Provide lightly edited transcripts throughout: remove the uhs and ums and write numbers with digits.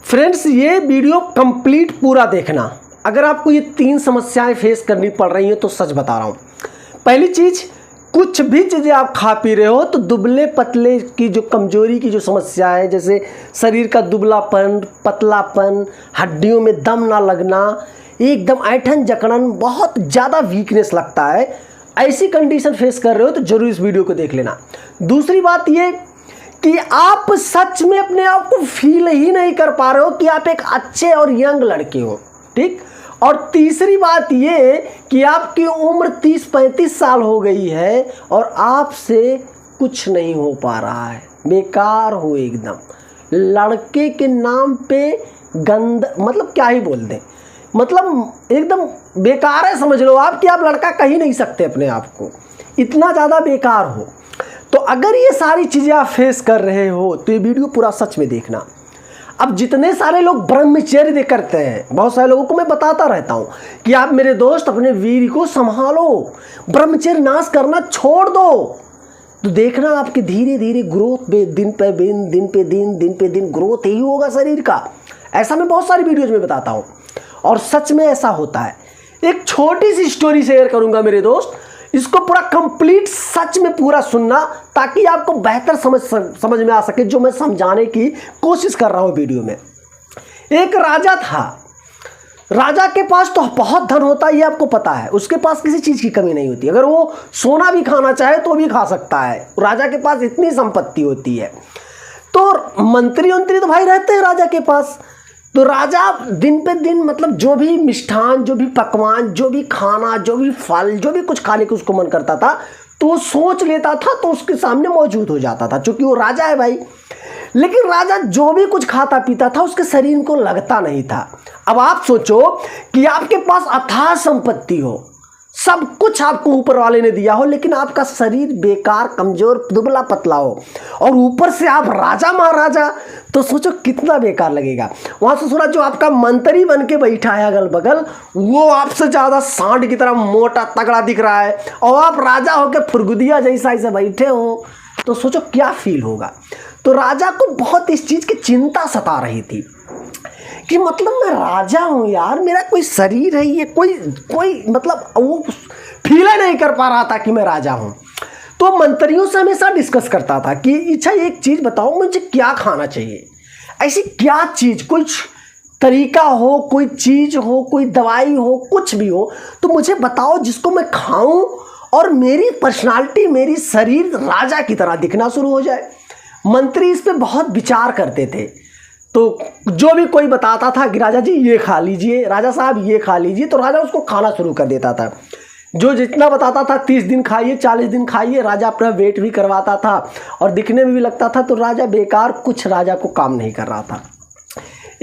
Friends, ये video complete पूरा देखना। अगर आपको ये 3 समस्याएं फेस करनी पड़ रही हैं तो सच बता रहा हूँ। पहली चीज़, कुछ भी चीज़ें आप खा पी रहे हो तो दुबले पतले की जो कमजोरी की जो समस्या है, जैसे शरीर का दुबलापन, पतलापन, हड्डियों में दम ना लगना, एकदम ऐंठन जकड़न, बहुत ज़्यादा वीकनेस लगता है, ऐसी कंडीशन फेस कर रहे हो तो ज़रूर इस वीडियो को देख लेना। दूसरी बात ये कि आप सच में अपने आप को फील ही नहीं कर पा रहे हो कि आप एक अच्छे और यंग लड़के हो, ठीक। और तीसरी बात ये कि आपकी उम्र 30-35 साल हो गई है और आपसे कुछ नहीं हो पा रहा है, बेकार हो एकदम। लड़के के नाम पे गंद, मतलब क्या ही बोल दें, मतलब एकदम बेकार है, समझ लो आप कि आप लड़का कह ही नहीं सकते अपने आप को, इतना ज़्यादा बेकार हो। तो अगर ये सारी चीज़ें आप फेस कर रहे हो तो ये वीडियो पूरा सच में देखना। अब जितने सारे लोग ब्रह्मचर्य करते हैं, बहुत सारे लोगों को मैं बताता रहता हूँ कि आप मेरे दोस्त अपने वीर को संभालो, ब्रह्मचर्य नाश करना छोड़ दो, तो देखना आपकी धीरे धीरे ग्रोथ दिन पे दिन ग्रोथ ही होगा शरीर का। ऐसा मैं बहुत सारी वीडियोज में बताता हूँ और सच में ऐसा होता है। एक छोटी सी स्टोरी शेयर करूँगा मेरे दोस्त, इसको पूरा कंप्लीट सच में पूरा सुनना ताकि आपको बेहतर समझ में आ सके जो मैं समझाने की कोशिश कर रहा हूँ वीडियो में। एक राजा था, राजा के पास तो बहुत धन होता है, ये आपको पता है, उसके पास किसी चीज़ की कमी नहीं होती। अगर वो सोना भी खाना चाहे तो भी खा सकता है, राजा के पास इतनी संपत्ति होती है। तो मंत्री तो भाई रहते हैं राजा के पास। तो राजा दिन पे दिन, मतलब जो भी मिष्ठान, जो भी पकवान, जो भी खाना, जो भी फल, जो भी कुछ खाने को उसको मन करता था तो वो सोच लेता था तो उसके सामने मौजूद हो जाता था, क्योंकि वो राजा है भाई। लेकिन राजा जो भी कुछ खाता पीता था उसके शरीर को लगता नहीं था। अब आप सोचो कि आपके पास अथाह संपत्ति हो, सब कुछ आपको ऊपर वाले ने दिया हो, लेकिन आपका शरीर बेकार, कमजोर, दुबला पतला हो, और ऊपर से आप राजा महाराजा, तो सोचो कितना बेकार लगेगा। वहां से सुना जो आपका मंत्री बन के बैठा है अगल बगल, वो आपसे ज़्यादा सांड की तरह मोटा तगड़ा दिख रहा है, और आप राजा होकर फुरगुदिया जैसा ऐसे बैठे हो, तो सोचो क्या फील होगा। तो राजा को बहुत इस चीज़ की चिंता सता रही थी कि मतलब मैं राजा हूँ यार, मेरा कोई शरीर है, ये कोई मतलब वो फील नहीं कर पा रहा था कि मैं राजा हूँ। तो मंत्रियों से हमेशा डिस्कस करता था कि अच्छा एक चीज़ बताओ, मुझे क्या खाना चाहिए, ऐसी क्या चीज़, कुछ तरीका हो, कोई चीज़ हो, कोई दवाई हो, कुछ भी हो तो मुझे बताओ जिसको मैं खाऊं और मेरी पर्सनालिटी, मेरी शरीर राजा की तरह दिखना शुरू हो जाए। मंत्री इस पर बहुत विचार करते थे। तो जो भी कोई बताता था कि राजा जी ये खा लीजिए, राजा साहब ये खा लीजिए, तो राजा उसको खाना शुरू कर देता था। जो जितना बताता था 30 दिन खाइए, 40 दिन खाइए, राजा अपना वेट भी करवाता था और दिखने में भी लगता था। तो राजा बेकार, कुछ राजा को काम नहीं कर रहा था।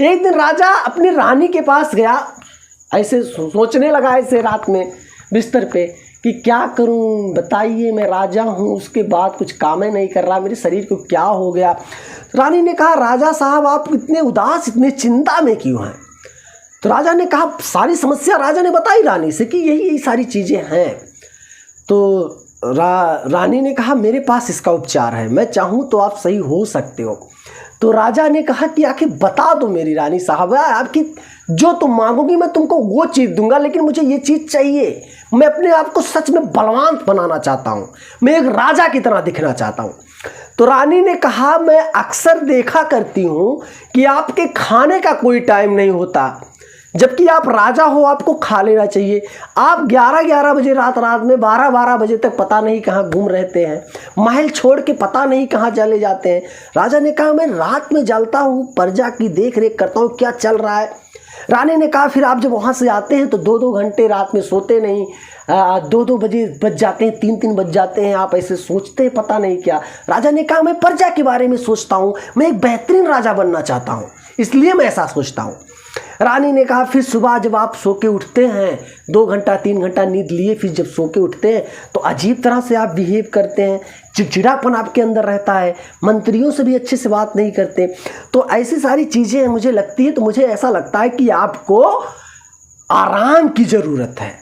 एक दिन राजा अपनी रानी के पास गया, ऐसे सोचने लगा ऐसे रात में बिस्तर पे कि क्या करूं, बताइए, मैं राजा हूं, उसके बाद कुछ काम ही नहीं कर रहा, मेरे शरीर को क्या हो गया। रानी ने कहा, राजा साहब आप इतने उदास, इतने चिंता में क्यों हैं। तो राजा ने कहा, सारी समस्या राजा ने बताई रानी से कि यही सारी चीज़ें हैं। तो रानी ने कहा, मेरे पास इसका उपचार है, मैं चाहूँ तो आप सही हो सकते हो। तो राजा ने कहा कि आखिर बता दो मेरी रानी साहब, आपकी जो तुम मांगोगी मैं तुमको वो चीज़ दूंगा, लेकिन मुझे ये चीज़ चाहिए। मैं अपने आप को सच में बलवान बनाना चाहता हूँ, मैं एक राजा की तरह दिखना चाहता हूँ। तो रानी ने कहा, मैं अक्सर देखा करती हूँ कि आपके खाने का कोई टाइम नहीं होता, जबकि आप राजा हो, आपको खा लेना चाहिए। आप 11-11 बजे रात में 12-12 बजे तक पता नहीं कहाँ घूम रहते हैं, महल छोड़ के पता नहीं कहाँ चले जाते हैं। राजा ने कहा, मैं रात में जलता हूँ, प्रजा की देख रेख करता हूँ, क्या चल रहा है। रानी ने कहा, फिर आप जब वहाँ से आते हैं तो 2-2 घंटे रात में सोते नहीं, 2-2 बजे बज जाते हैं, 3-3 बज जाते हैं, आप ऐसे सोचते हैं पता नहीं क्या। राजा ने कहा, मैं प्रजा के बारे में सोचता हूँ, मैं एक बेहतरीन राजा बनना चाहता हूँ, इसलिए मैं ऐसा सोचता हूँ। रानी ने कहा, फिर सुबह जब आप सो के उठते हैं, 2 घंटा 3 घंटा नींद लिए, फिर जब सो के उठते हैं तो अजीब तरह से आप बिहेव करते हैं, चिड़चिड़ापन आपके अंदर रहता है, मंत्रियों से भी अच्छे से बात नहीं करते। तो ऐसी सारी चीज़ें मुझे लगती है, तो मुझे ऐसा लगता है कि आपको आराम की ज़रूरत है।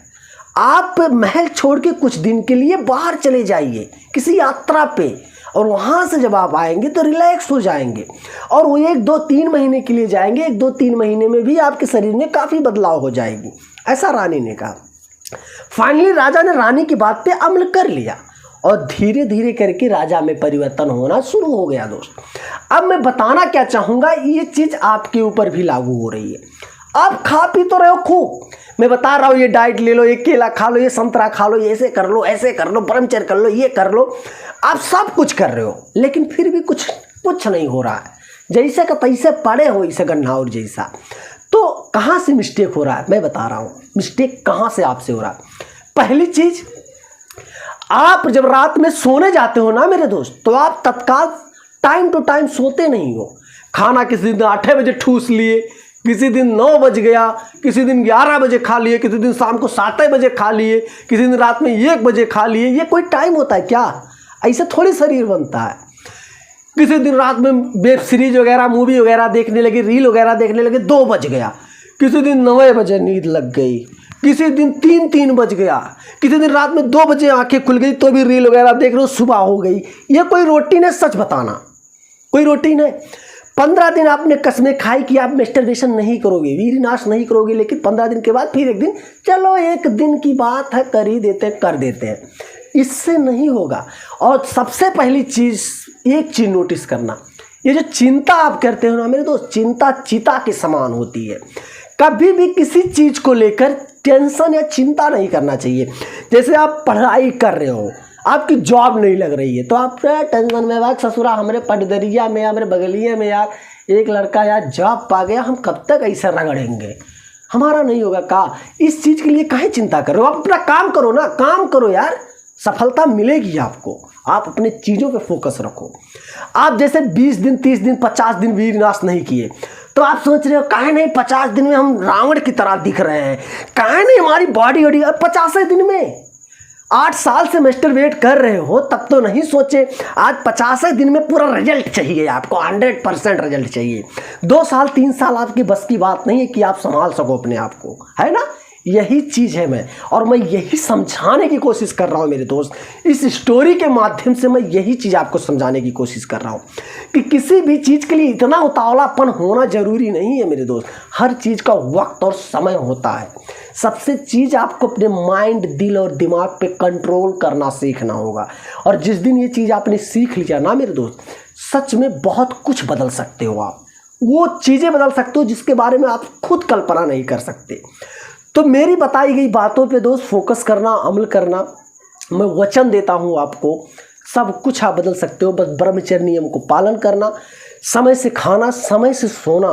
आप महल छोड़ के कुछ दिन के लिए बाहर चले जाइए, किसी यात्रा पे, और वहाँ से जब आप आएंगे तो रिलैक्स हो जाएंगे, और वो 1-2-3 महीने के लिए जाएंगे। 1-2-3 महीने में भी आपके शरीर में काफ़ी बदलाव हो जाएगी, ऐसा रानी ने कहा। फाइनली राजा ने रानी की बात पे अमल कर लिया और धीरे धीरे करके राजा में परिवर्तन होना शुरू हो गया दोस्त। अब मैं बताना क्या चाहूँगा, ये चीज़ आपके ऊपर भी लागू हो रही है। आप खा पी तो रहे हो खूब, मैं बता रहा हूँ ये डाइट ले लो, ये केला खा लो, ये संतरा खा लो, ये ऐसे कर लो, ऐसे कर लो, ब्रह्मचर्य कर लो, ये कर लो, आप सब कुछ कर रहे हो, लेकिन फिर भी कुछ नहीं हो रहा है। जैसे का तैसे पड़े हो इसे गन्नाउर जैसा। तो कहाँ से मिस्टेक हो रहा है, मैं बता रहा हूँ मिस्टेक कहाँ से आपसे हो रहा है। पहली चीज, आप जब रात में सोने जाते हो ना मेरे दोस्त, तो आप तत्काल टाइम टू टाइम सोते नहीं हो। खाना किसी दिन 8 बजे ठूस लिए, किसी दिन 9 बज गया, किसी दिन 11 बजे खा लिए, किसी दिन शाम को 7 बजे खा लिए, किसी दिन रात में 1 बजे खा लिए। ये कोई टाइम होता है क्या? ऐसे थोड़ी शरीर बनता है। किसी दिन रात में वेब सीरीज वगैरह, मूवी वगैरह देखने लगे, रील वगैरह देखने लगे, 2 बज गया, किसी दिन 9 बजे नींद लग गई, किसी दिन 3 बज गया, किसी दिन रात में 2 बजे आंखें खुल गई तो भी रील वगैरह देख रहे हो, सुबह हो गई। ये कोई रूटीन है? सच बताना, कोई रूटीन है? 15 दिन आपने कसमें खाई कि आप मैस्टरबेशन नहीं करोगे, वीरनाश नहीं करोगे, लेकिन 15 दिन के बाद फिर एक दिन, चलो एक दिन की बात है, कर ही देते हैं, कर देते हैं। इससे नहीं होगा। और सबसे पहली चीज़, एक चीज़ नोटिस करना, ये जो चिंता आप करते हो ना मेरे दोस्त, चिंता चिता के समान होती है। कभी भी किसी चीज़ को लेकर टेंशन या चिंता नहीं करना चाहिए। जैसे आप पढ़ाई कर रहे हो, आपकी जॉब नहीं लग रही है, तो आप टेंशन में, भाग ससुरा हमारे पटदरिया में, हमारे बगलिया में यार एक लड़का यार जॉब पा गया, हम कब तक ऐसा रगड़ेंगे, हमारा नहीं होगा का। इस चीज़ के लिए काहे चिंता कर रहे हो? आप अपना काम करो ना, काम करो यार, सफलता मिलेगी आपको। आप अपने चीज़ों पे फोकस रखो। आप जैसे 20 दिन, 30 दिन, 50 दिन वीरनाश नहीं किए, तो आप सोच रहे हो काहे नहीं 50 दिन में हम रावण की तरह दिख रहे हैं, काहे नहीं हमारी बॉडी वॉडी, 50 दिन में 8 साल से मास्टरबेट कर रहे हो, तब तो नहीं सोचे। आज 50 दिन में पूरा रिजल्ट चाहिए आपको, 100% रिजल्ट चाहिए। 2 साल 3 साल आपकी बस की बात नहीं है कि आप संभाल सको अपने आप को, है ना? यही चीज़ है और मैं यही समझाने की कोशिश कर रहा हूँ मेरे दोस्त। इस स्टोरी के माध्यम से मैं यही चीज़ आपको समझाने की कोशिश कर रहा हूँ कि किसी भी चीज़ के लिए इतना उतावलापन होना जरूरी नहीं है मेरे दोस्त। हर चीज़ का वक्त और समय होता है। सबसे चीज़ आपको अपने माइंड, दिल और दिमाग पे कंट्रोल करना सीखना होगा। और जिस दिन ये चीज़ आपने सीख लिया ना मेरे दोस्त, सच में बहुत कुछ बदल सकते हो आप। वो चीज़ें बदल सकते हो जिसके बारे में आप खुद कल्पना नहीं कर सकते। तो मेरी बताई गई बातों पे दोस्त फोकस करना, अमल करना, मैं वचन देता हूँ आपको, सब कुछ आप बदल सकते हो। बस ब्रह्मचर्य नियम को पालन करना, समय से खाना, समय से सोना,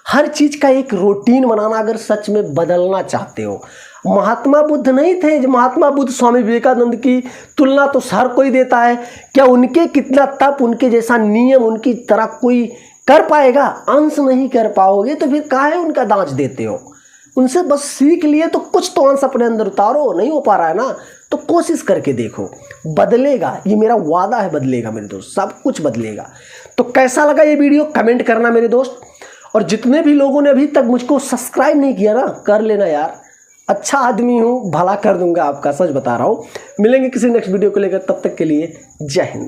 हर चीज़ का एक रूटीन बनाना, अगर सच में बदलना चाहते हो। महात्मा बुद्ध नहीं थे? महात्मा बुद्ध, स्वामी विवेकानंद की तुलना तो हर कोई देता है। क्या उनके कितना तप, उनके जैसा नियम, उनकी तरह कोई कर पाएगा? अंश नहीं कर पाओगे तो फिर काहे उनका दांच देते हो? उनसे बस सीख लिए तो कुछ तो अंश अपने अंदर उतारो। नहीं हो पा रहा है ना, तो कोशिश करके देखो, बदलेगा। ये मेरा वादा है, बदलेगा मेरे दोस्त, सब कुछ बदलेगा। तो कैसा लगा ये वीडियो कमेंट करना मेरे दोस्त। और जितने भी लोगों ने अभी तक मुझको सब्सक्राइब नहीं किया ना, कर लेना यार। अच्छा आदमी हूँ, भला कर दूंगा आपका, सच बता रहा हूँ। मिलेंगे किसी नेक्स्ट वीडियो को लेकर, तब तक के लिए जय हिंद।